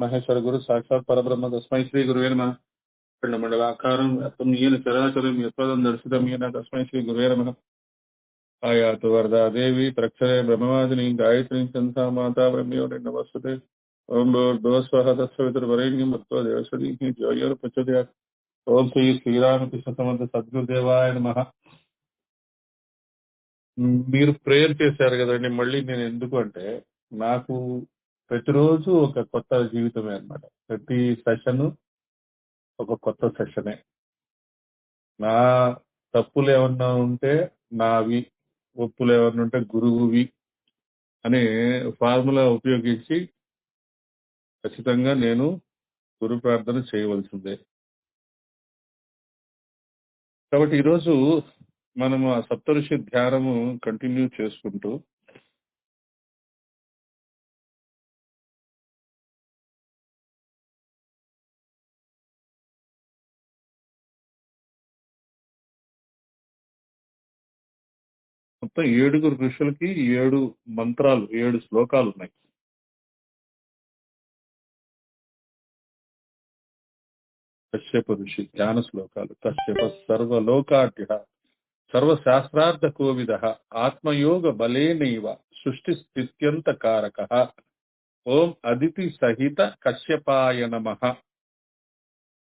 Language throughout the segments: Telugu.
మహేశ్వర గురు సాక్షాత్ పరబ్రహ్మ తస్మై శ్రీ గురువే నమః. పిండమండలాకారం వ్యాప్తం येन చరాచరం యత్పదం దర్శితం येन తస్మై శ్రీ గురువే నమః. ఆయాతు వరదా దేవి ప్రక్షరే బ్రహ్మవాదిని గాయత్రీ చంసా మాతా బ్రహ్మ్యో నమస్తే. ఓం భూర్భువస్వః తత్సవితుర్వరేణ్యం భర్గో దేవస్వతి ధియో ప్రచోదయాత్. ఓం శ్రీ శ్రీరామకృష్ణ సమర్థ సద్గురుదేవాయ నమః. మీరు ప్రేయర్ చేశారు కదండి. మళ్ళీ నేను ఎందుకు అంటే, నాకు ప్రతిరోజు ఒక కొత్త జీవితమే అన్నమాట. ప్రతి సెషన్ ఒక కొత్త సెషనే. నా తప్పులు ఏమన్నా ఉంటే నావి, ఒప్పులు ఏమన్నా ఉంటే గురువువి అనే ఫార్ములా ఉపయోగించి ఖచ్చితంగా నేను గురు ప్రార్థన చేయవలసిందే. కాబట్టి ఈరోజు మనము ఆ సప్తఋషి ధ్యానము కంటిన్యూ చేసుకుంటూ మొత్తం 7 ఋషులకి 7 మంత్రాలు, 7 శ్లోకాలు ఉన్నాయి. కశ్యప ఋషి ధ్యాన శ్లోకాలు. కశ్యప సర్వలోకాఢ్య సర్వశాస్త్రార్థ కోవిద ఆత్మయోగ బలేనైవ సృష్టి స్థిత్యంత కారక. ఓం అదితి సహిత కశ్యపాయ నమః.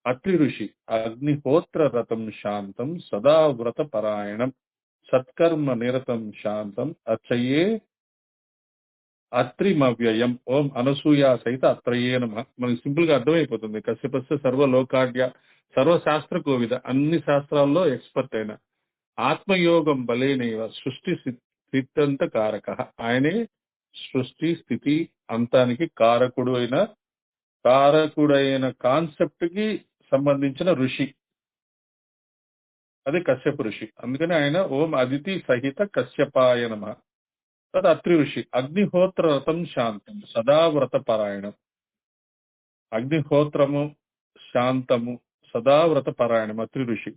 అత్రి ఋషి అగ్నిహోత్ర రతం శాంతం సదా వ్రత పరాయణం సత్కర్మ నిరతం శాంతం అర్చయే అత్రిమవ్యయం. ఓం అనసూయ సహిత అత్రయే నమః. మనకి సింపుల్ గా అర్థమైపోతుంది. కశ్యపస్య సర్వలోకాఢ్య సర్వశాస్త్ర కోవిద, అన్ని శాస్త్రాల్లో ఎక్స్పర్ట్ అయిన, ఆత్మయోగం బలేనైవ సృష్టి స్థిత్యంత కారక, ఆయనే సృష్టి స్థితి అంతానికి కారకుడైన కాన్సెప్ట్ కి సంబంధించిన ఋషి. అది కశ్యప ఋషి. అందుకని ఆయన ఓం అదితి సహిత కశ్యపాయ నమః. తద్ అత్రి ఋషి అగ్నిహోత్ర రతం శాంతం సదా వ్రత పరాయణం. అగ్నిహోత్రము శాంతము సదా వ్రత పరాయణం అత్రి ఋషి.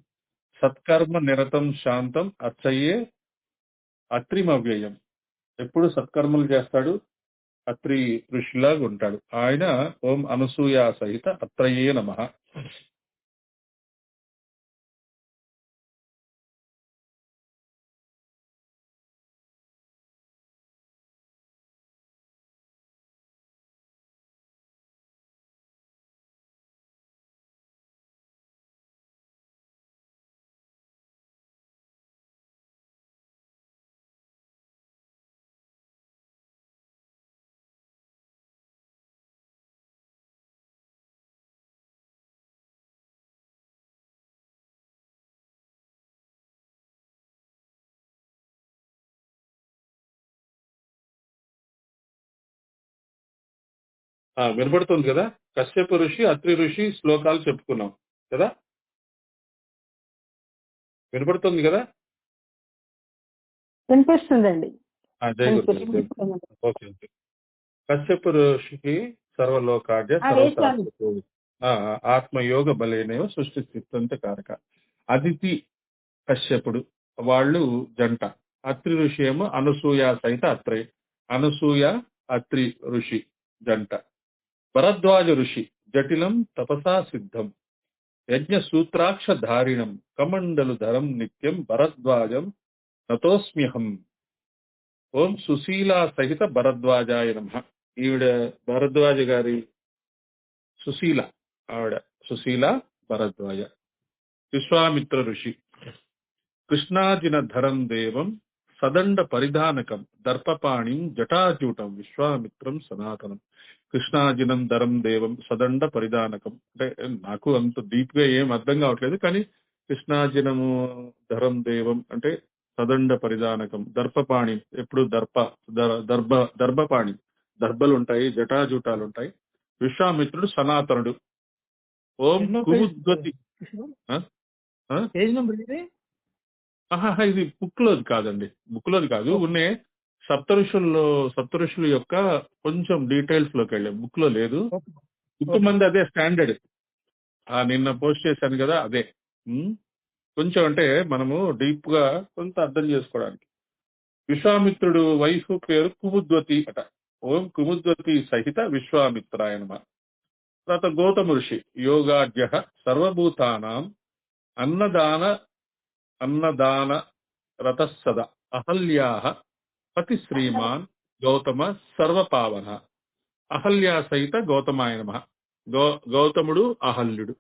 సత్కర్మ నిరతం శాంతం అర్చయే అత్రిమవ్యయం. ఎప్పుడు సత్కర్మలు చేస్తాడు, అత్రి ఋషిలాగా ఉంటాడు. ఆయన ఓం అనసూయ సహిత అత్రయే నమః. వినపడుతుంది కదా. కశ్యప ఋషి అత్రి ఋషి శ్లోకాలు చెప్పుకున్నాం కదా. వినపడుతుంది కదా. వినిపిస్తుందండి. జై గురు. Okay okay. కశ్యప ఋషికి సర్వలోకాఢ్య సర్వశాస్త్ర ఆత్మయోగ బలేనేవ సృష్టి స్థిత్యంత కారక. అదితి కశ్యపుడు వాళ్ళు జంట. అత్రి ఋషి ఏమో అనసూయ సహిత అత్రే. అనసూయ అత్రి ఋషి జంట. భరద్వాజ ఋషి జటిలం తపసా సిద్ధం యజ్ఞ సూత్రాక్ష ధారిణం కమండలు ధరం నిత్యం భరద్వాజం నతోస్మ్యహం. ఓం సుశీలా సహిత భరద్వాజాయ నమః. ఈవిడ భరద్వాజ గారి సుశీల, ఆవిడ సుశీల భరద్వాజ. విశ్వామిత్ర ఋషి కృష్ణాజిన ధరం దేవం సదండ పరిధానకం దర్పపాణిం జటాజూటం విశ్వామిత్రం సనాతనం. కృష్ణాజినం ధరం దేవం సదండ పరిధానకం అంటే నాకు అంత డీప్ గా ఏం అర్థం కావట్లేదు, కానీ కృష్ణాజినము ధరం దేవం అంటే సదండ పరిధానకం. దర్పపాణి ఎప్పుడు దర్భపాణి, దర్భలు ఉంటాయి, జటాజూటాలు ఉంటాయి. విశ్వామిత్రుడు సనాతనుడు. ఓం కుముద్గతి. ఇది బుక్ లోది కాదండి, బుక్ లోది కాదు. ఉన్నే సప్తఋషుల యొక్క కొంచెం డీటెయిల్స్ లోకి వెళ్ళే బుక్ లో లేదు. బుక్ మంది అదే స్టాండర్డ్. నిన్న పోస్ట్ చేశాను కదా, అదే కొంచెం అంటే మనము డీప్ గా కొంత అర్థం చేసుకోవడానికి. విశ్వామిత్రుడు వైఫ్ పేరు కుముద్వతి అట. ఓం కుముద్వతి సహిత విశ్వామిత్రాయ నమః. తర్వాత గౌతమ ఋషి యోగాఢ్య సర్వభూతానాం అన్నదాన అన్నదాన రతస్సద అహల్యా పతి శ్రీమాన్ గౌతమ సర్వపావన. అహల్యా సహిత గౌతమాయ నమః. గౌతముడు అహల్యుడు,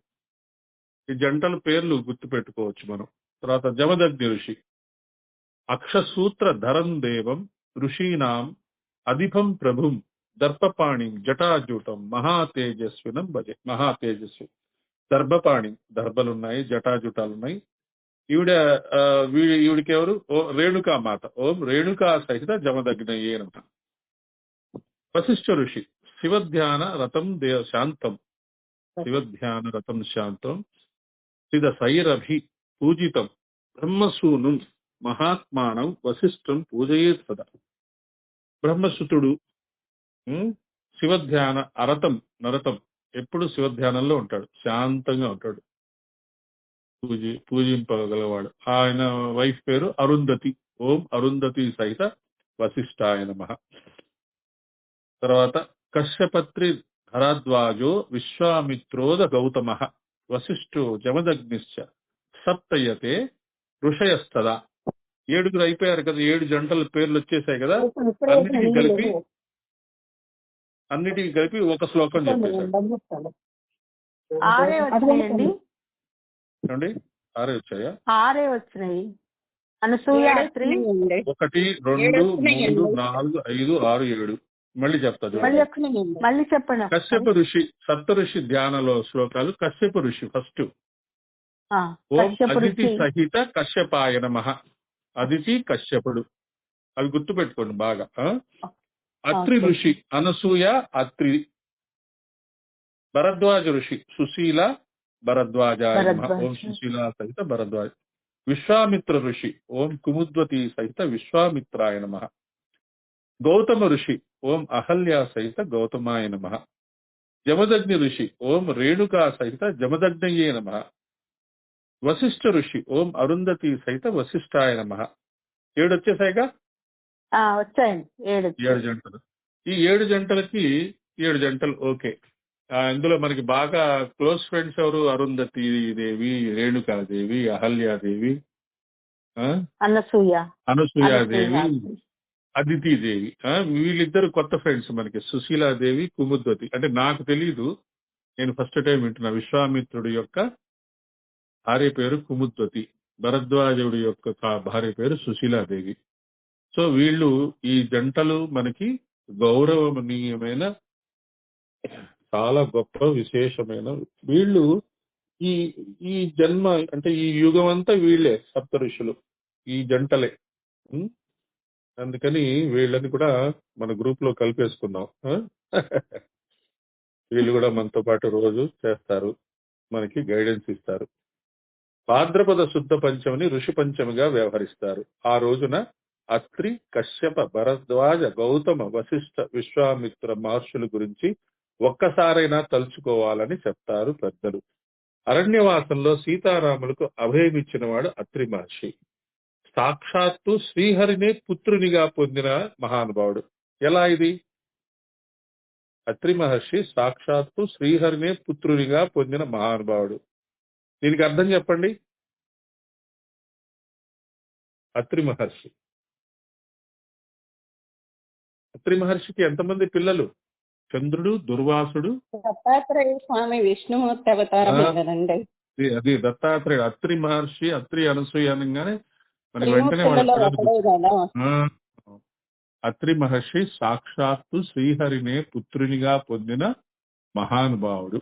ఈ జంటల పేర్లు గుర్తుపెట్టుకోవచ్చు మనం. తర్వాత జమదగ్ని ఋషి అక్షసూత్ర ధరం దేవం ఋషీనాం అధిపం ప్రభుం దర్భపాణి జటాజూటం మహాతేజస్వినం భజే. మహాతేజస్వి దర్భపాణి, దర్భలున్నాయి, జటాజుటాలున్నాయి. ఈవిడ ఈవిడికి ఎవరు? రేణుకా మాత. ఓం రేణుకా సహిత జమదగ్నయే నమః. వశిష్ఠ ఋషి శివధ్యాన రతం శాంతం శివధ్యాన రతం శాంతం సిద సైరభి పూజితం బ్రహ్మసూను మహాత్మానం వశిష్ఠం పూజయేత్ సదా. బ్రహ్మసుతుడు శివధ్యాన అరతం నరతం, ఎప్పుడు శివధ్యానంలో ఉంటాడు, శాంతంగా ఉంటాడు, పూజింపగలవాడు. ఆయన వైఫ్ పేరు అరుంధతి. ఓం అరుంధతి సహిత వశిష్ఠాయ నమః. తర్వాత కశ్యపత్రి భరద్వాజో విశ్వామిత్రోద గౌతమ వశిష్ఠో జమదగ్నిశ్చ సప్తయతే ఋషయస్తదా. 7 అయిపోయారు కదా, 7 జంటల పేర్లు వచ్చేసాయి కదా. అన్నిటికీ కలిపి ఒక శ్లోకం చెప్పేశాడు. చూడండి, 6 వచ్చాయా? 6 వచ్చినాయి. 1 2 3 4 5 6 7. మళ్ళీ చెప్తా మళ్ళీ చెప్పండి. కశ్యప ఋషి సప్త ఋషి ధ్యానలో శ్లోకాలు. కశ్యప ఋషి ఫస్ట్. ఓం అదితి సహిత కశ్యపాయ నమః. అదితి కశ్యపుడు, అవి గుర్తు పెట్టుకోండి బాగా. అత్రి ఋషి అనసూయ అత్రి. భరద్వాజ ఋషి సుశీల భరద్వాజాయ నమః. ఓం సుశీల సహిత భరద్వాజ. విశ్వామిత్ర ఋషి ఓం కుముద్వతి సహిత విశ్వామిత్రాయ నమః. గౌతమ ఋషి ఓం అహల్యా సహిత గౌతమాయ నమః. జమదగ్ని ఋషి ఓం రేణుకా సహిత జమదగ్నయే నమః. వశిష్ఠ ఋషి ఓం అరుంధతి సహిత వశిష్ఠాయ నమః. 7 వచ్చేసాయిగా? వచ్చాయండి 7 జంటలు. ఈ 7 జంటలకి 7 జంటలు ఓకే. ఇందులో మనకి బాగా క్లోజ్ ఫ్రెండ్స్ ఎవరు? అరుంధతి దేవి, రేణుకాదేవి, అహల్యాదేవి, అనసూయాదేవి, అదితి దేవి. వీళ్ళిద్దరు కొత్త ఫ్రెండ్స్ మనకి. సుశీలాదేవి, కుముద్వతి. అంటే నాకు తెలీదు, నేను ఫస్ట్ టైం వింటున్నా. విశ్వామిత్రుడి యొక్క భార్య పేరు కుముద్వతి, భరద్వాజుడి యొక్క భార్య పేరు సుశీలాదేవి. సో వీళ్ళు, ఈ జంటలు మనకి గౌరవనీయమైన, చాలా గొప్ప విశేషమైన వీళ్ళు. ఈ ఈ జన్మ అంటే ఈ యుగం అంతా వీళ్ళే సప్త ఋషులు, ఈ జంటలే. అందుకని వీళ్ళని కూడా మన గ్రూప్ లో కలిపేసుకుందాం. వీళ్ళు కూడా మనతో పాటు రోజు చేస్తారు, మనకి గైడెన్స్ ఇస్తారు. భాద్రపద శుద్ధ పంచమిని ఋషి పంచమిగా వ్యవహరిస్తారు. ఆ రోజున అత్రి, కశ్యప, భరద్వాజ, గౌతమ, వశిష్ఠ, విశ్వామిత్ర మహర్షుల గురించి ఒక్కసారైనా తలుచుకోవాలని చెప్తారు పెద్దలు. అరణ్యవాసంలో సీతారాములకు అభయమిచ్చిన వాడు అత్రి మహర్షి. సాక్షాత్తు శ్రీహరినే పుత్రునిగా పొందిన మహానుభావుడు. ఎలా ఇది? అత్రి మహర్షి సాక్షాత్తు శ్రీహరినే పుత్రునిగా పొందిన మహానుభావుడు. దీనికి అర్థం చెప్పండి. అత్రి మహర్షి, అత్రి మహర్షికి ఎంతమంది పిల్లలు? చంద్రుడు, దుర్వాసుడు, దత్తాత్రేయ స్వామి, విష్ణుమూర్తి అవతారం. అది దత్తాత్రేయుడు. అత్రి మహర్షి, అత్రి అనసూయ అనగానే మనకి వెంటనే అత్రి మహర్షి సాక్షాత్తు శ్రీహరినే పుత్రునిగా పొందిన మహానుభావుడు.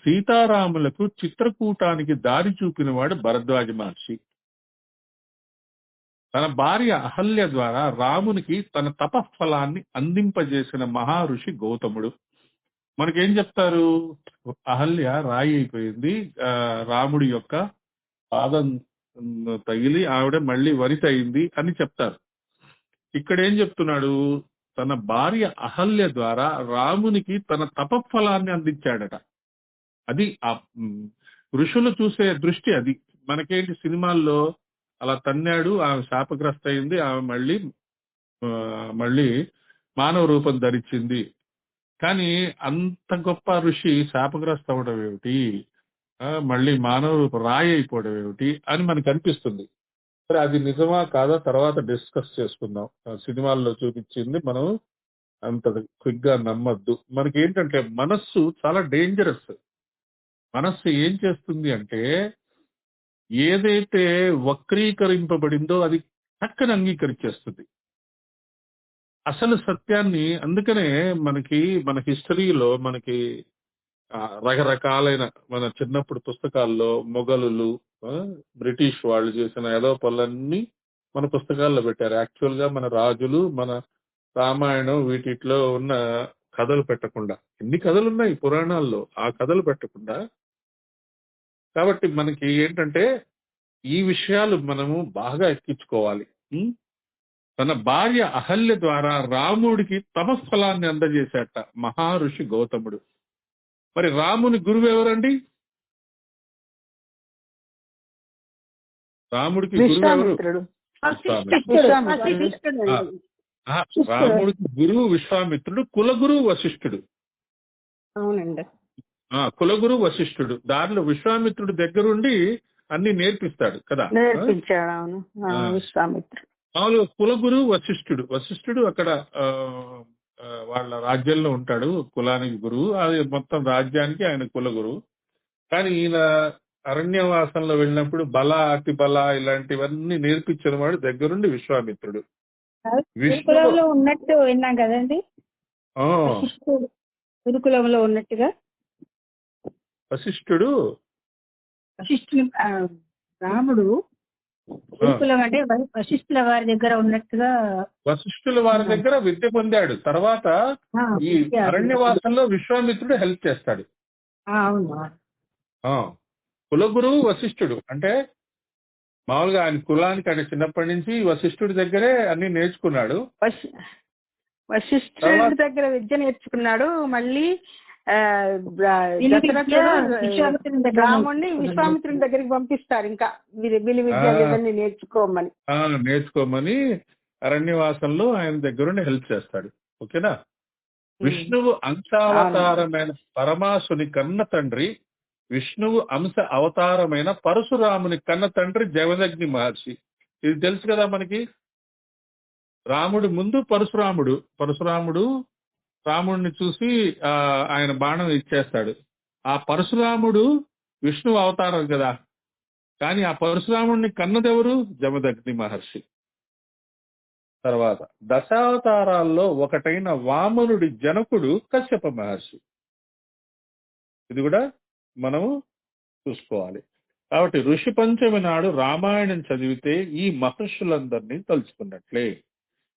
సీతారాములకు చిత్రకూటానికి దారి చూపిన వాడు భరద్వాజ మహర్షి. తన భార్య అహల్య ద్వారా రామునికి తన తపఫలాన్ని అందింపజేసిన మహర్షి గౌతముడు. మనకేం చెప్తారు? అహల్య రాయి అయిపోయింది, రాముడి యొక్క పాదం తగిలి ఆవిడ మళ్ళీ వనిత అయింది అని చెప్తారు. ఇక్కడ ఏం చెప్తున్నాడు? తన భార్య అహల్య ద్వారా రామునికి తన తపఫలాన్ని అందించాడట. అది ఆ ఋషులు చూసే దృష్టి. అది మనకేంటి, సినిమాల్లో అలా తన్నాడు, ఆమె శాపగ్రస్త అయింది, ఆమె మళ్ళీ మానవ రూపం ధరించింది, కానీ అంత గొప్ప ఋషి శాపగ్రస్త అవడం ఏమిటి, మళ్ళీ మానవుడు రాయి అయిపోవడం ఏమిటి అని మనకు అనిపిస్తుంది. సరే, అది నిజమా కాదా తర్వాత డిస్కస్ చేసుకుందాం. సినిమాల్లో చూపించింది మనం అంత క్విక్ గా నమ్మద్దు. మనకి ఏంటంటే మనస్సు చాలా డేంజరస్. మనస్సు ఏం చేస్తుంది అంటే ఏదైతే వక్రీకరింపబడిందో అది చక్కని అంగీకరించేస్తుంది అసలు సత్యాన్ని. అందుకనే మనకి మన హిస్టరీలో మనకి రకరకాలైన మన చిన్నప్పుడు పుస్తకాల్లో మొఘలులు, బ్రిటిష్ వాళ్ళు చేసిన ఏదో పనులన్నీ మన పుస్తకాల్లో పెట్టారు. యాక్చువల్ గా మన రాజులు, మన రామాయణం వీటిలో ఉన్న కథలు పెట్టకుండా, ఎన్ని కథలు ఉన్నాయి పురాణాల్లో, ఆ కథలు పెట్టకుండా. కాబట్టి మనకి ఏంటంటే ఈ విషయాలు మనము బాగా ఎక్కించుకోవాలి. ఉం? తన భార్య అహల్య ద్వారా రాముడికి తపస్ఫలాన్ని అందజేశాట మహర్షి గౌతముడు. మరి రాముని గురువు ఎవరండి? రాముడికి గురువు ఎవరు? విశ్వామిత్రుడు. రాముడికి గురువు విశ్వామిత్రుడు, కులగురువు వశిష్ఠుడు. అవునండి. కులగురు వశిష్ఠుడు. దారిలో విశ్వామిత్రుడు దగ్గరుండి అన్ని నేర్పిస్తాడు కదా. నేర్పించాడు. అవును, విశ్వామిత్రుడు. మామూలుగా కులగురు వశిష్ఠుడు. వశిష్ఠుడు అక్కడ వాళ్ళ రాజ్యంలో ఉంటాడు, కులానికి గురువు. అది మొత్తం రాజ్యానికి ఆయన కులగురువు. కానీ ఈయన అరణ్యవాసంలో వెళ్ళినప్పుడు బల, అతి బల ఇలాంటివన్నీ నేర్పించిన వాడు దగ్గరుండి విశ్వామిత్రుడు. గురుకులంలో ఉన్నట్టు విన్నాం కదండి, గురుకులంలో ఉన్నట్టుగా వశిష్ఠుడు రాముడు గురుకులం అంటే వశిష్ఠుల వారి దగ్గర ఉన్నట్టుగా, వశిష్ఠుల వారి దగ్గర విద్య పొందాడు. తర్వాత ఈ అరణ్యవాసంలో విశ్వామిత్రుడు హెల్ప్ చేస్తాడు. కులగురువు వశిష్ఠుడు అంటే మామూలుగా ఆయన కులానికి అంటే చిన్నప్పటి నుంచి వశిష్ఠుడి దగ్గరే అన్ని నేర్చుకున్నాడు. వశిష్ఠుడి దగ్గర విద్య నేర్చుకున్నాడు. మళ్ళీ రాముడిని విశ్వామిత్రుని దగ్గరికి పంపిస్తారు, ఇంకా విద్యని నేర్చుకోమని అరణ్యవాసంలో ఆయన దగ్గరుండి హెల్ప్ చేస్తాడు. ఓకేనా. విష్ణువు అంశావతారమైన పరమాశుని కన్న తండ్రి, విష్ణువు అంశ అవతారమైన పరశురాముని కన్న తండ్రి జమదగ్ని మహర్షి. ఇది తెలుసు కదా మనకి. రాముడి ముందు పరశురాముడు రాముడిని చూసి ఆయన బాణం ఇచ్చేస్తాడు. ఆ పరశురాముడు విష్ణువు అవతారం కదా, కానీ ఆ పరశురాముడిని కన్నదెవరు? జమదగ్ని మహర్షి. తర్వాత దశావతారాల్లో ఒకటైన వామనుడి జనకుడు కశ్యప మహర్షి. ఇది కూడా మనము చూసుకోవాలి. కాబట్టి ఋషి పంచమి నాడు రామాయణం చదివితే ఈ మహర్షులందరినీ తలుచుకున్నట్లే.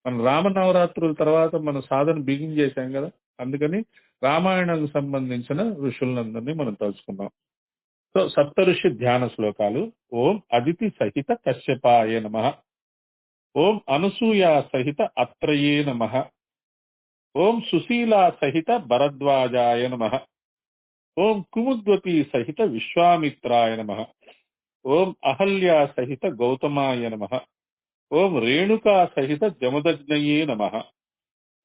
మనం రామనవరాత్రుల తర్వాత మన సాధన బిగిన్ చేశాం కదా, అందుకని రామాయణానికి సంబంధించిన ఋషులందరినీ మనం తలుచుకున్నాం. సో సప్త ఋషి ధ్యాన శ్లోకాలు. ఓం అదితి సహిత కశ్యపాయ నమః. ఓం అనసూయ సహిత అత్రయే నమః. ఓం సుశీలా సహిత భరద్వాజాయ నమః. ఓం కుముద్వతి సహిత విశ్వామిత్రాయ నమః. ఓం అహల్య సహిత గౌతమాయ నమః. ఓం రేణుకా సహిత జమదగ్నయే నమః.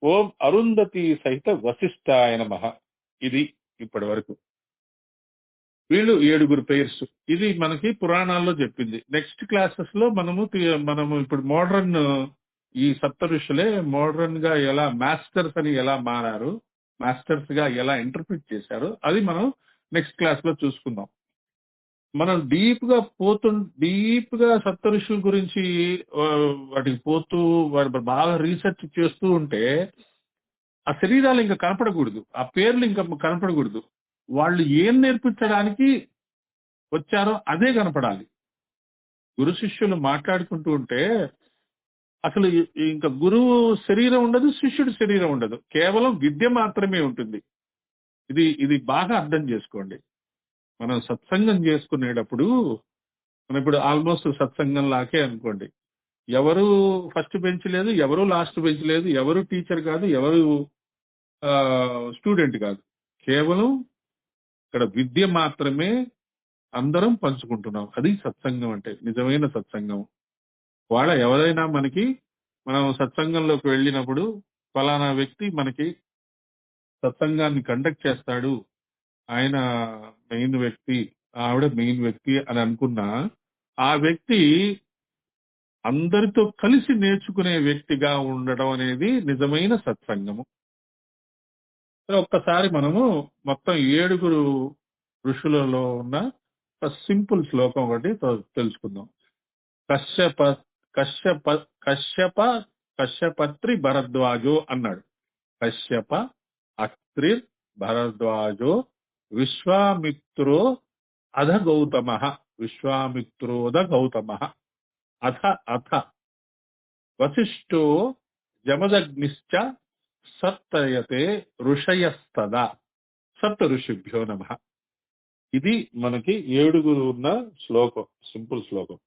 ఓం అరుంధతి సహిత వశిష్ఠాయ నమః. ఇది ఇప్పటి వరకు వీళ్ళు 7 పేర్స్. ఇది మనకి పురాణాల్లో చెప్పింది. నెక్స్ట్ క్లాసెస్ లో మనము ఇప్పుడు మోడర్న్ ఈ సప్త ఋషులే మోడర్న్ గా ఎలా మాస్టర్స్ అని ఎలా మారారు, మాస్టర్స్ గా ఎలా ఇంటర్ప్రిట్ చేశారు, అది మనం నెక్స్ట్ క్లాస్ లో చూసుకుందాం. మనం డీప్ గా సప్త ఋషుల గురించి వాటికి పోతూ బాగా రీసెర్చ్ చేస్తూ ఉంటే ఆ శరీరాలు ఇంకా కనపడకూడదు, ఆ పేర్లు ఇంకా కనపడకూడదు. వాళ్ళు ఏం నేర్పించడానికి వచ్చారో అదే కనపడాలి. గురు శిష్యులు మాట్లాడుకుంటూ ఉంటే అసలు ఇంకా గురువు శరీరం ఉండదు, శిష్యుడి శరీరం ఉండదు, కేవలం విద్య మాత్రమే ఉంటుంది. ఇది బాగా అర్థం చేసుకోండి. మనం సత్సంగం చేసుకునేటప్పుడు మనం ఇప్పుడు ఆల్మోస్ట్ సత్సంగం లాకే అనుకోండి. ఎవరు ఫస్ట్ బెంచ్ లేదు, ఎవరు లాస్ట్ బెంచ్ లేదు, ఎవరు టీచర్ కాదు, ఎవరు స్టూడెంట్ కాదు. కేవలం ఇక్కడ విద్య మాత్రమే అందరం పంచుకుంటున్నాం. అది సత్సంగం అంటే, నిజమైన సత్సంగం. ఎవరైనా మనం సత్సంగంలోకి వెళ్ళినప్పుడు ఫలానా వ్యక్తి మనకి సత్సంగాన్ని కండక్ట్ చేస్తాడు, ఆయన మెయిన్ వ్యక్తి, ఆవిడ మెయిన్ వ్యక్తి అని అనుకున్నా, ఆ వ్యక్తి అందరితో కలిసి నేర్చుకునే వ్యక్తిగా ఉండడం అనేది నిజమైన సత్సంగము. ఒక్కసారి మనము మొత్తం 7 ఋషులలో ఉన్న ఒక సింపుల్ శ్లోకం ఒకటి తెలుసుకుందాం. కశ్యప కశ్యప కశ్యప కశ్యపత్రి భరద్వాజో అన్నాడు. కశ్యప అత్రి భరద్వాజో విశ్వామిత్రో అధ గౌతమ, విశ్వామిత్రోద గౌతమ, అథ అథ వశిష్ఠో జమదగ్నిశ్చ సత్తయతే ఋషయస్తదా సప్త ఋషిభ్యో నమః. ఇది మనకి 7 ఉన్న శ్లోకం, సింపుల్ శ్లోకం.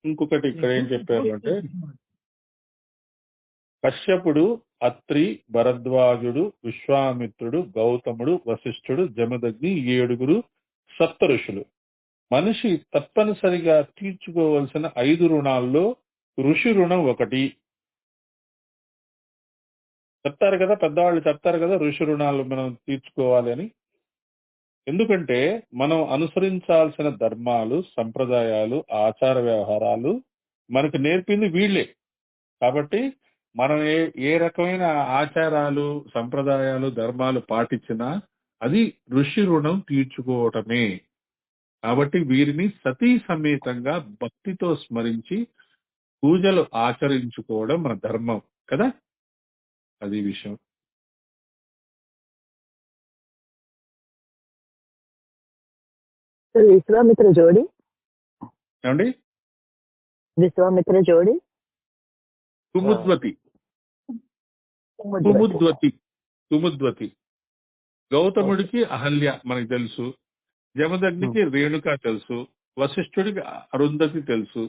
ఇంకొకటి ఇక్కడ ఏం చెప్పారు అంటే, కశ్యపుడు, అత్రి, భరద్వాజుడు, విశ్వామిత్రుడు, గౌతముడు, వశిష్ఠుడు, జమదగ్ని 7 సప్త ఋషులు. మనిషి తప్పనిసరిగా తీర్చుకోవలసిన 5 రుణాల్లో ఋషి రుణం ఒకటి. చెప్తారు కదా, పెద్దవాళ్ళు చెప్తారు కదా ఋషి రుణాలు మనం తీర్చుకోవాలి అని. ఎందుకంటే మనం అనుసరించాల్సిన ధర్మాలు, సంప్రదాయాలు, ఆచార వ్యవహారాలు మనకు నేర్పింది వీళ్ళే. కాబట్టి మనం ఏ రకమైన ఆచారాలు, సంప్రదాయాలు, ధర్మాలు పాటించినా అది ఋషి రుణం తీర్చుకోవటమే. కాబట్టి వీరిని సతీ సమేతంగా భక్తితో స్మరించి పూజలు ఆచరించుకోవడం మన ధర్మం కదా, అది విషయం. విశ్వామిత్ర జోడి, ఏమండి? విశ్వామిత్ర జోడి కుముద్వతి, కుముద్వతి, కుముద్వతి. గౌతముడికి అహల్య మనకి తెలుసు, జమదగ్నికి రేణుక తెలుసు, వశిష్ఠుడికి అరుంధతి తెలుసు,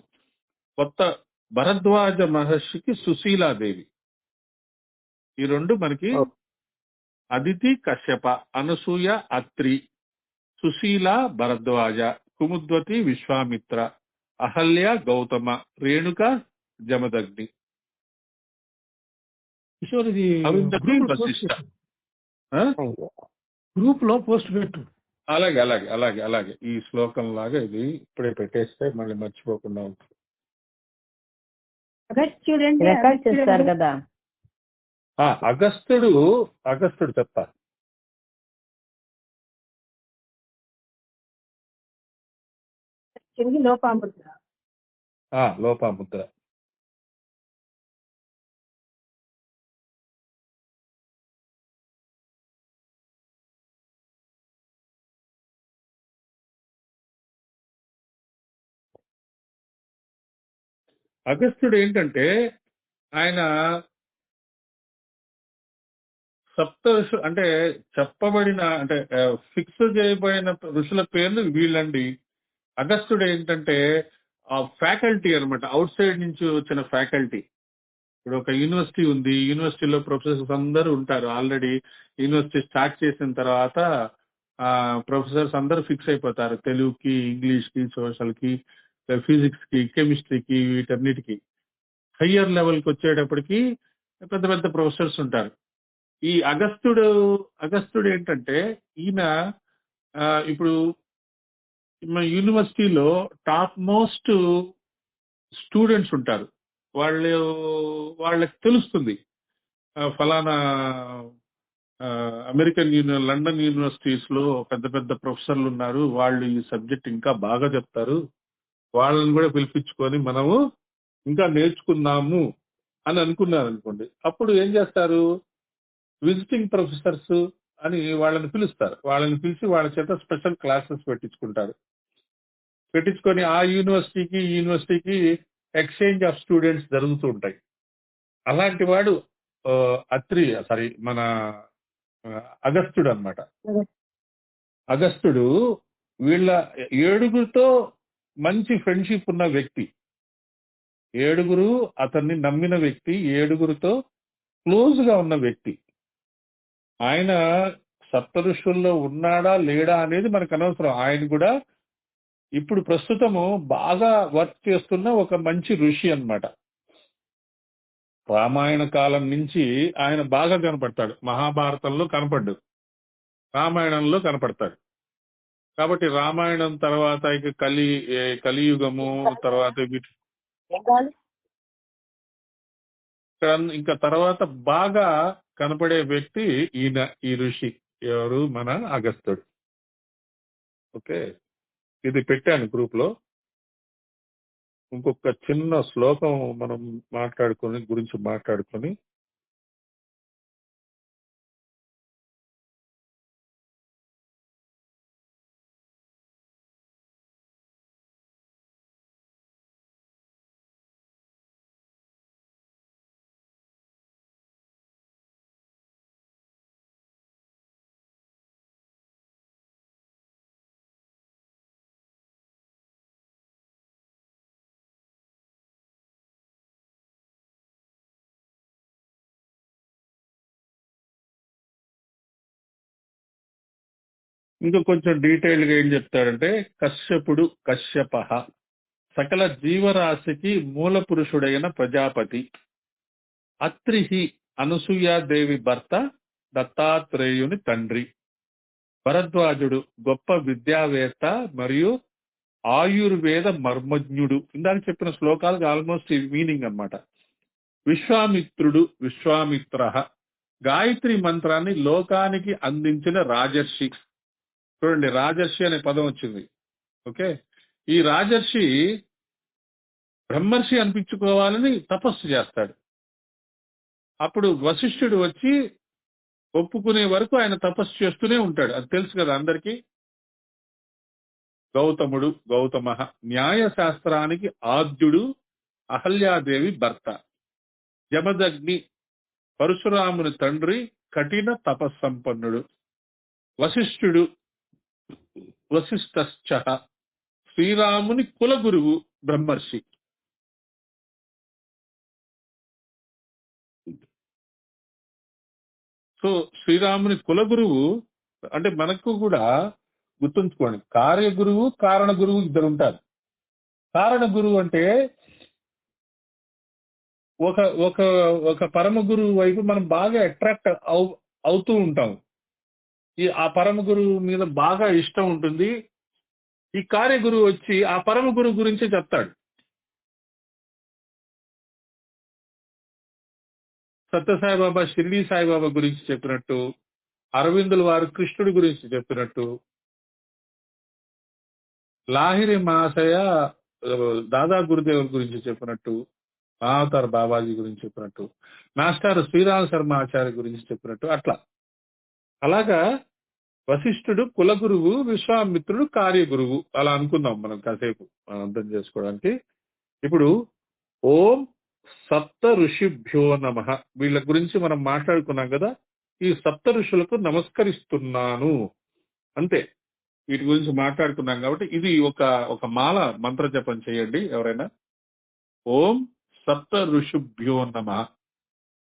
కొత్త భరద్వాజ మహర్షికి సుశీలాదేవి. ఈ 2 మనకి అదితి కశ్యప, అనసూయ అత్రి, సుశీల భరద్వాజ, కుముద్వతి విశ్వామిత్ర, అహల్య గౌతమ, రేణుక జమదగ్ని, అరుంధతి వశిష్ఠ. గ్రూప్ లో పోస్ట్ పెట్టు. అలాగే అలాగే అలాగే అలాగే ఈ శ్లోకం లాగా ఇది ఇప్పుడే పెట్టేస్తే మళ్ళీ మర్చిపోకుండా ఉంటుంది. చూడండి, రికార్డ్ చేస్తారు కదా. అగస్త్యుడు చెప్తా. లోపాముద్ర. లోపాముద్ర. అగస్త్యుడు ఏంటంటే ఆయన సప్త ఋషు అంటే చెప్పబడిన అంటే ఫిక్స్ చేయబడిన ఋషుల పేర్లు వీళ్ళండి. అగస్త్యుడు ఏంటంటే ఆ ఫ్యాకల్టీ అన్నమాట, అవుట్ సైడ్ నుంచి వచ్చిన ఫ్యాకల్టీ. ఇప్పుడు ఒక యూనివర్సిటీ ఉంది, యూనివర్సిటీలో ప్రొఫెసర్స్ అందరూ ఉంటారు. ఆల్రెడీ యూనివర్సిటీ స్టార్ట్ చేసిన తర్వాత ప్రొఫెసర్స్ అందరూ ఫిక్స్ అయిపోతారు, తెలుగుకి, ఇంగ్లీష్ కి, సోషల్ కి, ఫిజిక్స్ కి, కెమిస్ట్రీకి, వీటన్నిటికీ. హయ్యర్ లెవెల్కి వచ్చేటప్పటికి పెద్ద పెద్ద ప్రొఫెసర్స్ ఉంటారు. ఈ అగస్త్యుడు ఏంటంటే ఈయన ఇప్పుడు మన యూనివర్సిటీలో టాప్ మోస్ట్ స్టూడెంట్స్ ఉంటారు. వాళ్ళకి తెలుస్తుంది ఫలానా అమెరికన్ లండన్ యూనివర్సిటీస్ లో పెద్ద పెద్ద ప్రొఫెసర్లు ఉన్నారు, వాళ్ళు ఈ సబ్జెక్ట్ ఇంకా బాగా చెప్తారు, వాళ్ళని కూడా పిలిపించుకొని మనము ఇంకా నేర్చుకుందాము అని అనుకున్నారు అనుకోండి. అప్పుడు ఏం చేస్తారు, విజిటింగ్ ప్రొఫెసర్స్ అని వాళ్ళని పిలుస్తారు. వాళ్ళని పిలిచి వాళ్ళ చేత స్పెషల్ క్లాసెస్ పెట్టించుకొని ఆ యూనివర్సిటీకి ఈ యూనివర్సిటీకి ఎక్స్చేంజ్ ఆఫ్ స్టూడెంట్స్ జరుగుతూ ఉంటాయి. అలాంటి వాడు మన అగస్త్యుడు అన్నమాట. అగస్త్యుడు వీళ్ళ 7 మంచి ఫ్రెండ్షిప్ ఉన్న వ్యక్తి, 7 అతన్ని నమ్మిన వ్యక్తి, 7 క్లోజ్ గా ఉన్న వ్యక్తి. ఆయన సప్త ఋషుల్లో ఉన్నాడా లేడా అనేది మనకు అనవసరం. ఆయన కూడా ఇప్పుడు ప్రస్తుతము బాగా వర్క్ చేస్తున్న ఒక మంచి ఋషి అన్నమాట. రామాయణ కాలం నుంచి ఆయన బాగా కనపడతాడు. మహాభారతంలో కనపడ్డు, రామాయణంలో కనపడతాడు. కాబట్టి రామాయణం తర్వాత ఇక కలియుగము తర్వాత ఇంకా తర్వాత బాగా కనపడే వ్యక్తి ఈయన, ఈ ఋషి ఎవరు, మన అగస్త్యుడు. ఓకే, ఇది పెట్టాను గ్రూప్ లో. ఇంకొక చిన్న శ్లోకం మనం గురించి మాట్లాడుకొని ఇంకా కొంచెం డీటెయిల్ గా ఏం చెప్తాడంటే, కశ్యప సకల జీవరాశికి మూల పురుషుడైన ప్రజాపతి, అత్రిహి అనసూయాదేవి భర్త, దత్తాత్రేయుని తండ్రి, భరద్వాజుడు గొప్ప విద్యావేత్త మరియు ఆయుర్వేద మర్మజ్ఞుడు. ఇందాక చెప్పిన శ్లోకాలకు ఆల్మోస్ట్ మీనింగ్ అన్నమాట. విశ్వామిత్ర గాయత్రి మంత్రాన్ని లోకానికి అందించిన రాజర్షి. చూడండి, రాజర్షి అనే పదం వచ్చింది. ఓకే, ఈ రాజర్షి బ్రహ్మర్షి అనిపించుకోవాలని తపస్సు చేస్తాడు. అప్పుడు వశిష్ఠుడు వచ్చి ఒప్పుకునే వరకు ఆయన తపస్సు చేస్తూనే ఉంటాడు. అది తెలుసు కదా అందరికీ. గౌతమ న్యాయ శాస్త్రానికి ఆద్యుడు, అహల్యాదేవి భర్త, జమదగ్ని పరశురాముని తండ్రి, కఠిన తపస్సంపన్నుడు, వశిష్ఠశ్చ శ్రీరాముని కులగురువు, బ్రహ్మర్షి. సో శ్రీరాముని కులగురువు అంటే మనకు కూడా గుర్తుంచుకోండి, కార్యగురువు కారణ గురువు ఇద్దరు ఉంటారు. కారణ గురువు అంటే ఒక పరమ గురువు వైపు మనం బాగా అట్రాక్ట్ అవుతూ ఉంటాం. ఆ పరమ గురువు మీద బాగా ఇష్టం ఉంటుంది. ఈ కార్యగురువు వచ్చి ఆ పరమ గురువు గురించి చెప్తాడు. సత్యసాయిబాబా షిరిడి సాయిబాబా గురించి చెప్పినట్టు, అరవిందుల వారు కృష్ణుడి గురించి చెప్పినట్టు, లాహిరి మహాశయ దాదా గురుదేవుల గురించి చెప్పినట్టు, మహావతార్ బాబాజీ గురించి చెప్పినట్టు, మాస్టర్ శ్రీరామ శర్మ ఆచార్య గురించి చెప్పినట్టు, అలాగా వశిష్ఠుడు కులగురువు, విశ్వామిత్రుడు కార్యగురువు. అలా అనుకుందాం మనం కాసేపు అర్థం చేసుకోవడానికి. ఇప్పుడు ఓం సప్త ఋషిభ్యో నమః, వీళ్ళ గురించి మనం మాట్లాడుకున్నాం కదా. ఈ సప్త ఋషులకు నమస్కరిస్తున్నాను అంతే. వీటి గురించి మాట్లాడుకున్నాం కాబట్టి ఇది ఒక మాల మంత్ర జపం చేయండి ఎవరైనా. ఓం సప్త ఋషిభ్యో నమః,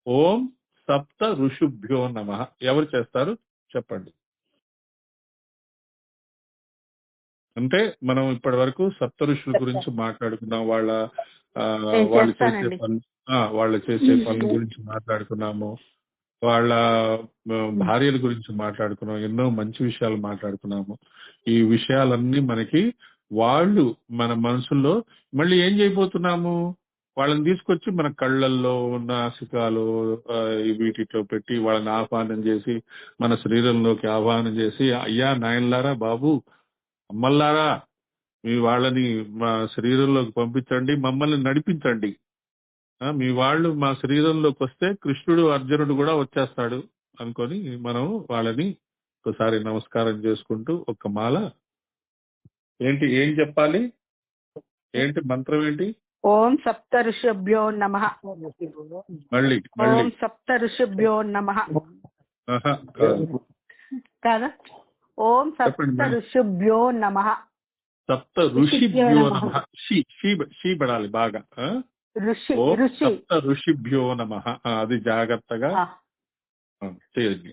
ఓం సప్త ఋషిభ్యో నమః. ఎవరు చేస్తారు చెప్పండి. అంటే మనం ఇప్పటి వరకు సప్త ఋషుల గురించి మాట్లాడుకున్నాం. వాళ్ళు చేసే పనుల గురించి మాట్లాడుకున్నాము. వాళ్ళ భార్యల గురించి మాట్లాడుకున్నాం. ఎన్నో మంచి విషయాలు మాట్లాడుకున్నాము. ఈ విషయాలన్నీ మనకి వాళ్ళు మన మనసుల్లో మళ్ళీ ఏం చేయబోతున్నాము, వాళ్ళని తీసుకొచ్చి మన కళ్ళల్లో నాసికాలు వీటిలో పెట్టి వాళ్ళని ఆహ్వానం చేసి, మన శరీరంలోకి ఆహ్వానం చేసి, అయ్యా నాయనలారా, బాబు అమ్మల్లారా, మీ వాళ్ళని మా శరీరంలోకి పంపించండి, మమ్మల్ని నడిపించండి. మీ వాళ్ళు మా శరీరంలోకి వస్తే కృష్ణుడు అర్జునుడు కూడా వచ్చేస్తాడు అనుకొని మనం వాళ్ళని ఒకసారి నమస్కారం చేసుకుంటూ ఒక మాల ఏం చెప్పాలి, మంత్రం ఏంటి? ఓం సప్త ఋషిభ్యో నమః. మళ్ళీ ఓం సప్త ఋషిభ్యో నమః కాదా? ఓం సప్త ఋషిభ్యో నమః. సప్త ఋషిభ్యో నమః. షీ పడాలి బాగా. సప్త ఋషిభ్యో నమః. అది జాగ్రత్తగా చేయండి.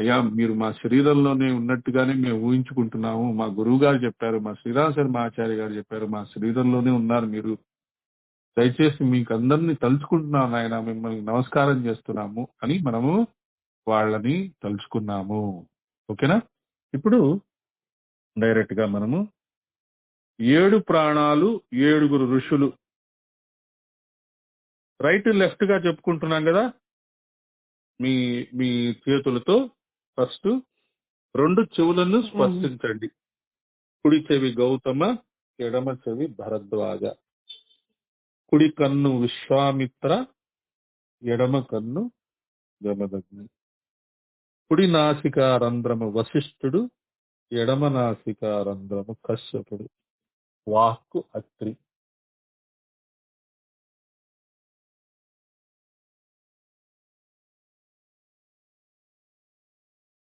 అయ్యా మీరు మా శరీరంలోనే ఉన్నట్టుగానే మేము ఊహించుకుంటున్నాము, మా గురువు గారు చెప్పారు, మా శ్రీరామ శర్మ ఆచార్య గారు చెప్పారు, మా శరీరంలోనే ఉన్నారు మీరు, దయచేసి మీకు అందరినీ తలుచుకుంటున్నాను ఆయన, మిమ్మల్ని నమస్కారం చేస్తున్నాము అని మనము వాళ్ళని తలుచుకున్నాము. ఓకేనా? ఇప్పుడు డైరెక్ట్ గా మనము 7 ప్రాణాలు 7 ఋషులు రైట్ లెఫ్ట్ గా చెప్పుకుంటున్నాం కదా. మీ మీ చేతులతో ఫస్ట్ 2 చెవులను స్పర్శించండి. కుడి చెవి గౌతమ, ఎడమ చెవి భరద్వాజ. కుడి కన్ను విశ్వామిత్ర, ఎడమ కన్ను జమదగ్ని. కుడి నాసికా రంధ్రము వశిష్ఠుడు, ఎడమ నాసికా రంధ్రము కశ్యపుడు. వాక్కు అత్రి.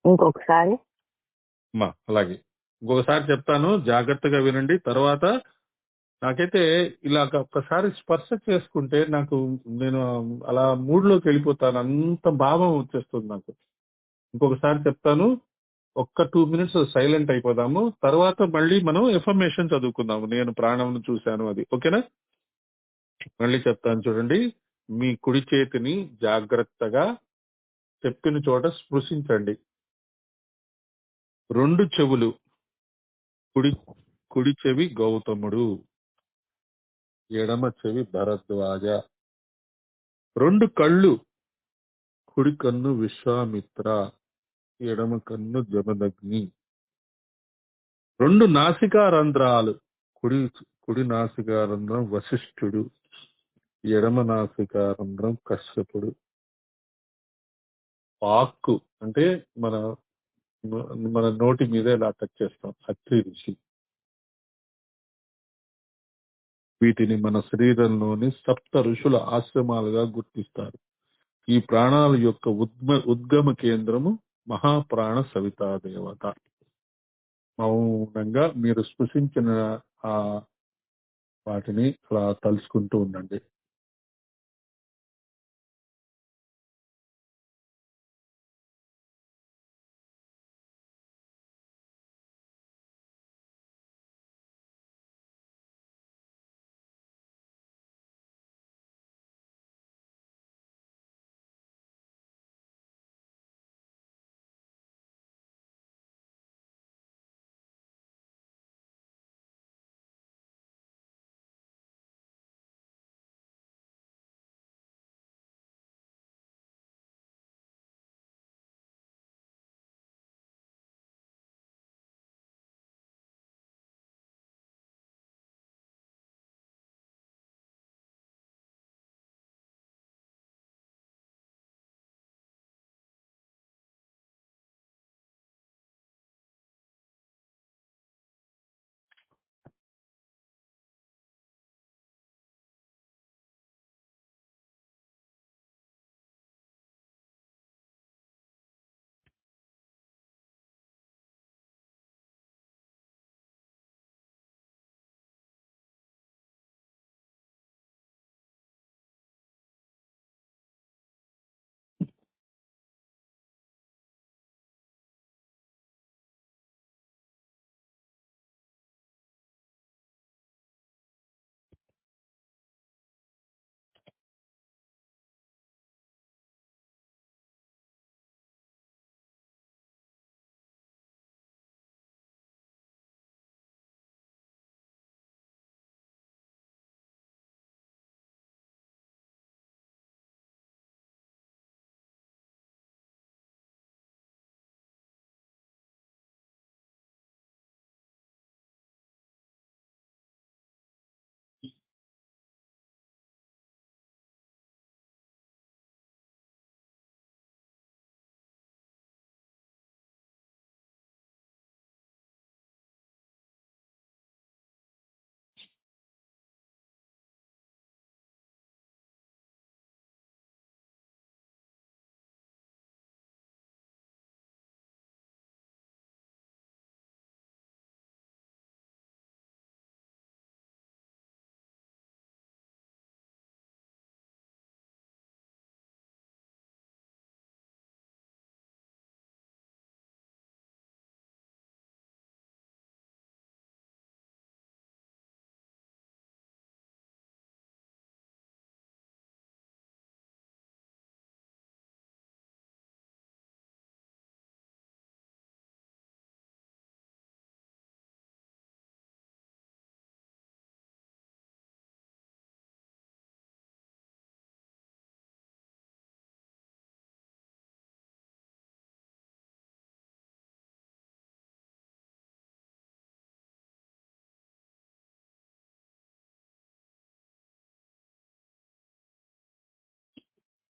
ఇంకొకసారి. అలాగే ఇంకొకసారి చెప్తాను, జాగ్రత్తగా వినండి. తర్వాత నాకైతే ఇలా ఒక్కసారి స్పర్శ చేసుకుంటే నేను అలా మూడ్లోకి వెళ్ళిపోతాను, అంత భావం వచ్చేస్తుంది నాకు. ఇంకొకసారి చెప్తాను, ఒక్క 2 minutes సైలెంట్ అయిపోదాము, తర్వాత మళ్ళీ మనం ఎఫర్మేషన్ చదువుకుందాము. నేను ప్రాణంను చూశాను అది. ఓకేనా? మళ్ళీ చెప్తాను చూడండి. మీ కుడి చేతిని జాగ్రత్తగా చెప్పిన చోట స్పృశించండి. 2 చెవులు, కుడి చెవి గౌతముడు, ఎడమ చెవి భరద్వాజ. 2 కళ్ళు, కుడి కన్ను విశ్వామిత్ర, ఎడమ కన్ను జమదగ్ని. 2 నాసికా రంధ్రాలు, కుడి నాసికా రంధ్రం వశిష్ఠుడు, ఎడమ నాసికా రంధ్రం కశ్యపుడు. వాక్కు అంటే మన మన నోటి మీద ఇలా టచ్ చేస్తాం, అత్రి ఋషి. వీటిని మన శరీరంలోని 7 ఋషుల ఆశ్రమాలుగా గుర్తిస్తారు. ఈ ప్రాణాల యొక్క ఉద్గమ కేంద్రము మహాప్రాణ సవితా దేవత. మౌనంగా మీరు స్పృశించిన ఆ వాటిని అలా తలుచుకుంటూ ఉండండి.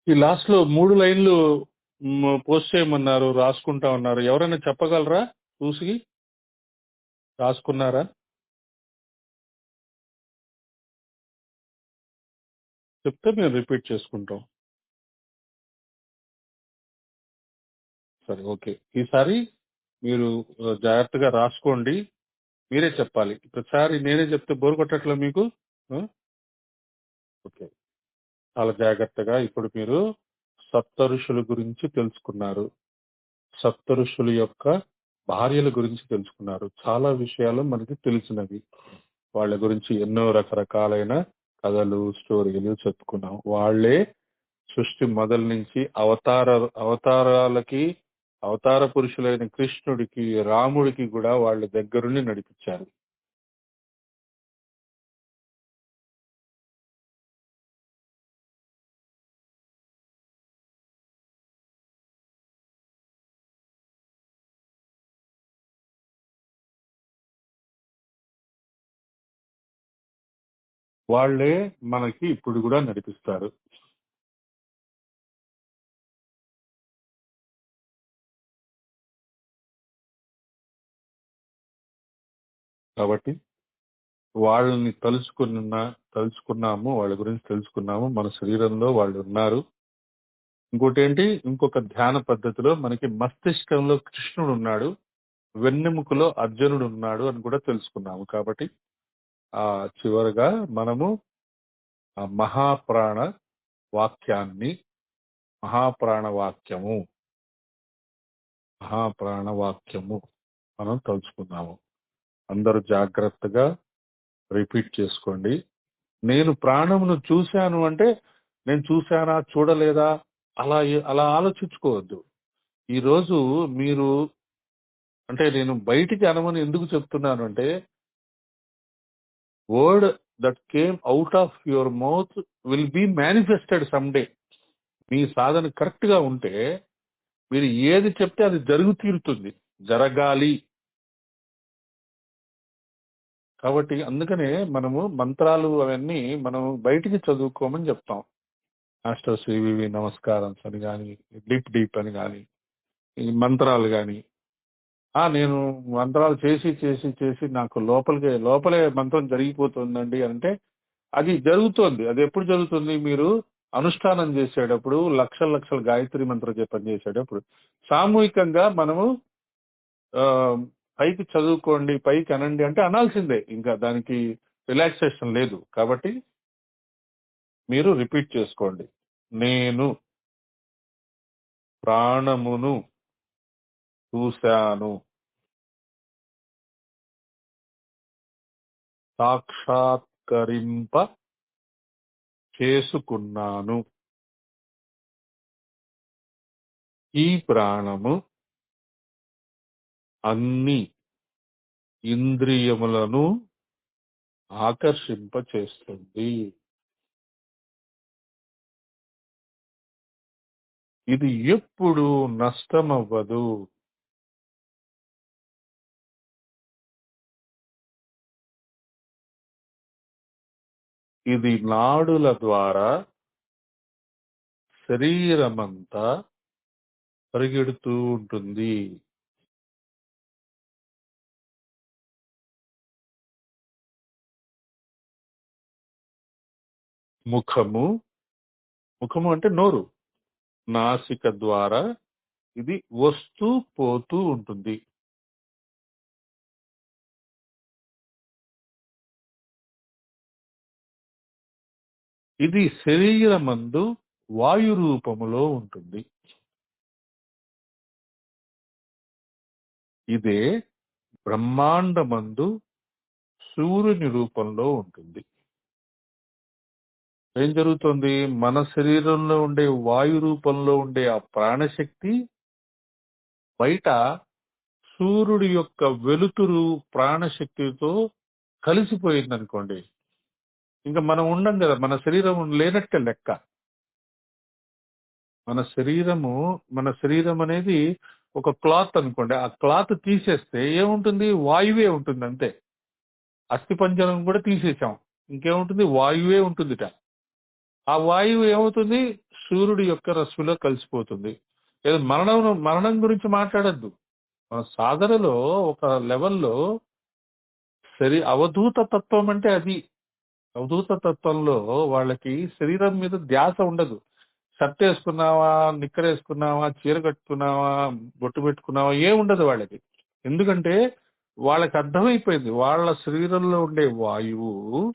ఈ లాస్ట్ లో 3 లైన్లు పోస్ట్ చేయమన్నారు, రాసుకుంటా ఉన్నారు. ఎవరైనా చెప్పగలరా? చూసి రాసుకున్నారా? చెప్తే మేము రిపీట్ చేసుకుంటాం. సరే, ఓకే. ఈసారి మీరు జాగ్రత్తగా రాసుకోండి. మీరే చెప్పాలి. ప్రతిసారి నేనే చెప్తే బోర్ కొట్టట్లే మీకు? ఆ? ఓకే. చాలా జాగ్రత్తగా ఇప్పుడు మీరు సప్తఋషుల గురించి తెలుసుకున్నారు. సప్తఋషుల యొక్క భార్యల గురించి తెలుసుకున్నారు. చాలా విషయాలు మనకి తెలిసినవి. వాళ్ళ గురించి ఎన్నో రకరకాలైన కథలు, స్టోరీలు చెప్పుకున్నాం. వాళ్ళే సృష్టి మొదలు నుంచి అవతారాలకి, అవతార పురుషులైన కృష్ణుడికి, రాముడికి కూడా వాళ్ళ దగ్గరుండి నడిపించారు. వాళ్ళే మనకి ఇప్పుడు కూడా నడిపిస్తారు. కాబట్టి వాళ్ళని తలుచుకున్నాము, వాళ్ళ గురించి తెలుసుకున్నాము. మన శరీరంలో వాళ్ళు ఉన్నారు. ఇంకోటి ఏంటి, ఇంకొక ధ్యాన పద్ధతిలో మనకి మస్తిష్కంలో కృష్ణుడు ఉన్నాడు, వెన్నెముకలో అర్జునుడు ఉన్నాడు అని కూడా తెలుసుకున్నాము. కాబట్టి ఆ చివరగా మనము ఆ మహాప్రాణ వాక్యాన్ని, మహాప్రాణ వాక్యము మనం తలుచుకున్నాము. అందరూ జాగ్రత్తగా రిపీట్ చేసుకోండి. నేను ప్రాణమును చూశాను అంటే నేను చూశానా చూడలేదా అలా అలా ఆలోచించుకోవద్దు. ఈరోజు మీరు అంటే నేను బయటికి అనమని ఎందుకు చెప్తున్నాను అంటే, word that came out of your mouth will be manifested someday. Me Sadhana correct గా ఉంటే మీరు ఏది చెప్తే అది జరుగు తీరుతుంది, జరగాలి. కాబట్టి అందుకనే మనము మంత్రాలు అవన్నీ మనం బయటికి చదువుకోమని చెప్తాం. మాస్టర్ సివివి నమస్కారం అని కానీ, డీప్ అని కానీ, ఈ మంత్రాలు కానీ. నేను మంత్రాలు చేసి చేసి చేసి నాకు లోపలే మంత్రం జరిగిపోతుందండి అంటే అది జరుగుతోంది. అది ఎప్పుడు జరుగుతుంది? మీరు అనుష్ఠానం చేసేటప్పుడు, లక్షల లక్షల గాయత్రి మంత్ర జపం చేసేటప్పుడు. సామూహికంగా మనము ఆ, పైకి చదువుకోండి, పైకి అనండి అంటే అనాల్సిందే. ఇంకా దానికి రిలాక్సేషన్ లేదు. కాబట్టి మీరు రిపీట్ చేసుకోండి. నేను ప్రాణమును చూశాను, సాక్షాత్కరింప చేసుకున్నాను. ఈ ప్రాణము అన్ని ఇంద్రియములను ఆకర్షింప చేస్తుంది. ఇది ఎప్పుడు నష్టమవ్వదు. ఇది నాడుల ద్వారా శరీరమంతా పరిగెడుతూ ఉంటుంది. ముఖము అంటే నోరు, నాసిక ద్వారా ఇది వస్తూ పోతూ ఉంటుంది. ఇది శరీరమందు వాయు రూపములో ఉంటుంది. ఇదే బ్రహ్మాండమందు సూర్యుని రూపంలో ఉంటుంది. ఏం జరుగుతుంది? మన శరీరంలో ఉండే వాయు రూపంలో ఉండే ఆ ప్రాణశక్తి బయట సూర్యుడి యొక్క వెలుతురు ప్రాణశక్తితో కలిసిపోయింది అనుకోండి, ఇంకా మనం ఉండం కదా, మన శరీరం లేనట్టే లెక్క. మన శరీరం అనేది ఒక క్లాత్ అనుకోండి. ఆ క్లాత్ తీసేస్తే ఏముంటుంది? వాయువే ఉంటుంది అంతే. అస్థిపంజరం కూడా తీసేసాం, ఇంకేముంటుంది? వాయువే ఉంటుందిట. ఆ వాయువు ఏమవుతుంది? సూర్యుడి యొక్క రశ్మిలో కలిసిపోతుంది. ఏదో మరణం గురించి మాట్లాడద్దు. మన సాధనలో ఒక లెవెల్లో అవధూత తత్వం అంటే అది. అవధూత తత్వంలో వాళ్ళకి శరీరం మీద ధ్యాస ఉండదు. షర్ట్ వేసుకున్నావా, నిక్కర్ వేసుకున్నావా, చీర కట్టుకున్నావా, బొట్టు పెట్టుకున్నావా, ఏముండదు వాళ్ళకి. ఎందుకంటే వాళ్ళకి అర్థమైపోయింది వాళ్ళ శరీరంలో ఉండే వాయువు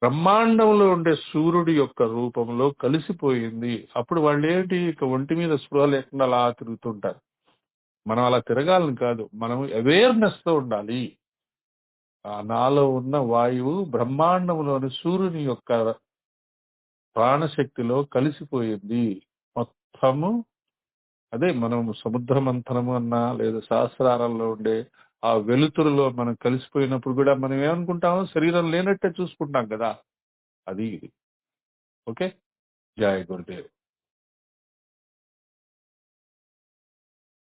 బ్రహ్మాండంలో ఉండే సూర్యుడి యొక్క రూపంలో కలిసిపోయింది. అప్పుడు వాళ్ళు ఏంటి, ఇక ఒంటి మీద స్పృహ లేకుండా అలా తిరుగుతుంటారు. మనం అలా తిరగాలని కాదు, మనం అవేర్నెస్ తో ఉండాలి. నాలో ఉన్న వాయువు బ్రహ్మాండంలోని సూర్యుని యొక్క ప్రాణశక్తిలో కలిసిపోయింది మొత్తము. అదే మనం సముద్ర మంథనము అన్నా లేదా సహస్రాలలో ఉండే ఆ వెలుతురులో మనం కలిసిపోయినప్పుడు కూడా మనం ఏమనుకుంటాము, శరీరం లేనట్టే చూసుకుంటాం కదా. అది ఇది. ఓకే. జయ గురుదేవ్.